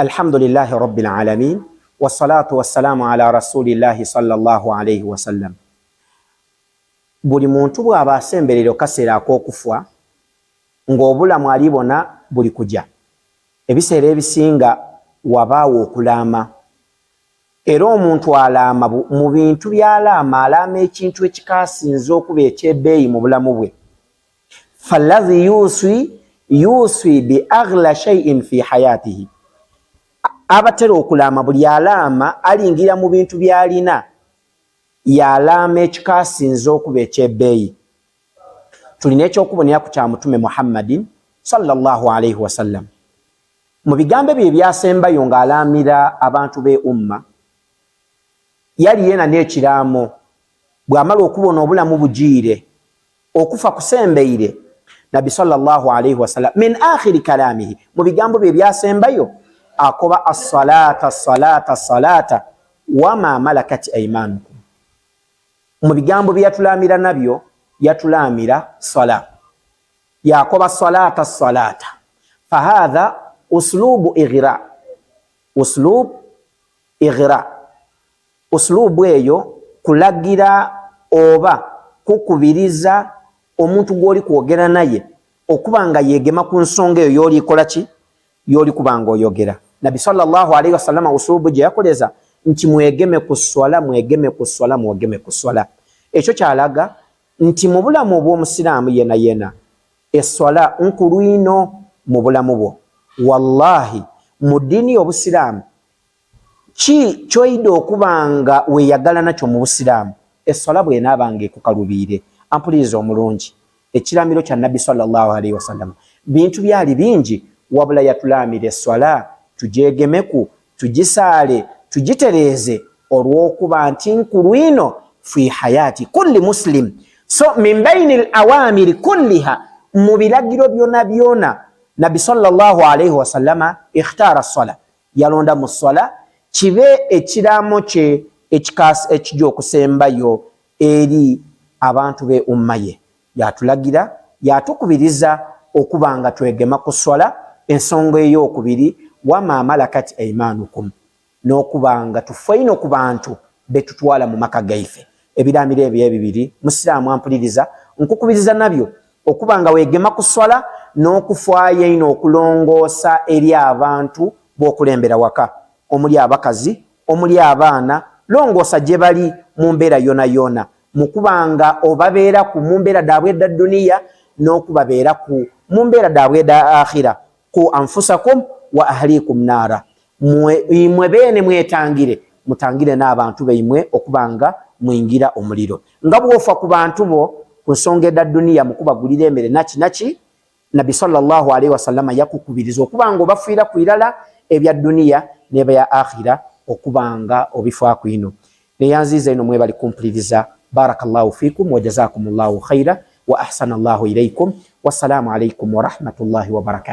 Alhamdulillahi rabbil alamin wassalatu wassalamu ala rasulillahi sallallahu alayhi wasallam. Buli muntu bw'aba asemberera kaseera ak'okufa ng'obulamu alibona buli kujja. Ebiseera ebisinga wabaawo okulaama, era omuntu alaama mu bintu by'alaama alaama ekintu ekikasinze okuba ekyebbeeyi mu bulamu bwe. Fallazi yuswi bi aghla shay'in fi hayatihi, abatera okulaama buli alaama alingira mu bintu by'alina yalaama ekikasinze okuba ekyebbeeyi. Tulina ekyokubonera ku kya Mutume Muhammadin sallallahu alayhi wasallam. Mu bigambo bye ebyasembayo ng'alaamira abantu be umma, yali yena n'ekiraamo bw'amala okubona obulamu bugiire okufa kusembeire, Nabi sallallahu alayhi wasallam min akhiri kalamihi, mu bigambo bye ebyasembayo akoba as-salata wama malakat aymanukum. Mu bigambo bye yatulaamira nabyo yatulaamira sala, yakoba salata fahadha uslubu ighra, uslubu eyo kulagira oba kukubiriza omuntu gw'oli kwogera naye okuba nga yeegema ku nsonga eyo y'oli kola ki, y'oli kuba nga oyogera. Nabi sallallahu alayhi wasallam uslubu gye yakoleza nti mwegeme ku swala, mwegeme ku swala, mwegeme ku swala. Ekyo kyalaga nti mu bulamu obw'omusiraamu yena eswala nkulu ino mu bulamu bwo. Wallahi mu ddiini y'obusiraamu ki kyoyida okuba nga weeyagala nakyo mu busiraamu? Eswala bw'enaabanga ekukalubiire. Ampuliriza omulungi, ekiramiro kya Nabbi sallallahu alayhi wasallam bintu byali bingi, wabula yatulaamira eswala tugyegemeku, tugisaale, tugitereeze olw'okuba nti nkulu ino fi hayati kulli muslim. So min baini al-awamiri kulliha, mu biragiro byona byona Nabbi sallallahu alayhi wasallama ikhtara as-sala, yalonda mu swala kibe ekiraamo kye ekijja okusembayo eri abantu be umma ye. Yatulagira, yatukubiriza okuba nga twegema ku swala. Ensonga ey'okubiri wama malakat aymanukum, n'okuba nga tufeino ku bantu betutwala mu maka gaife. Ebiraamiro ebyo ebibiri musiraamu ampuliriza nkukubiriza nabyo okuba nga weegema ku swala n'okufaayo eno okulongoosa eri abantu b'okulembera waka, omuli abakazi, omuli abaana, longoosa gye bali mu mbeera yona yona, mu kuba nga obabeera ku mu mbeera daabwe edda duniya n'okubabeera ku mu mbeera daabwe edda akhira. Ku anfusakum wa ahlikum naara, mwe beene mwetangire, mutangire n'abantu baimwe okuba nga mwingira omuliro. Nga bw'ofa ku bantu bo ku nsonga edda duniya mu kubagulira emmere naki Nabi sallallahu alayhi wasallam yakukubiriza okuba nga obafiira ku irala ebya duniya n'ebya akhira okuba nga obifaako ino. Neyanziza ino mwebali kumpuliriza. Barakallahu fikum wa jazakumullahu khaira wa ahsanallahu ilaykum. Wassalamu alaykum wa rahmatullahi wa barakatuh.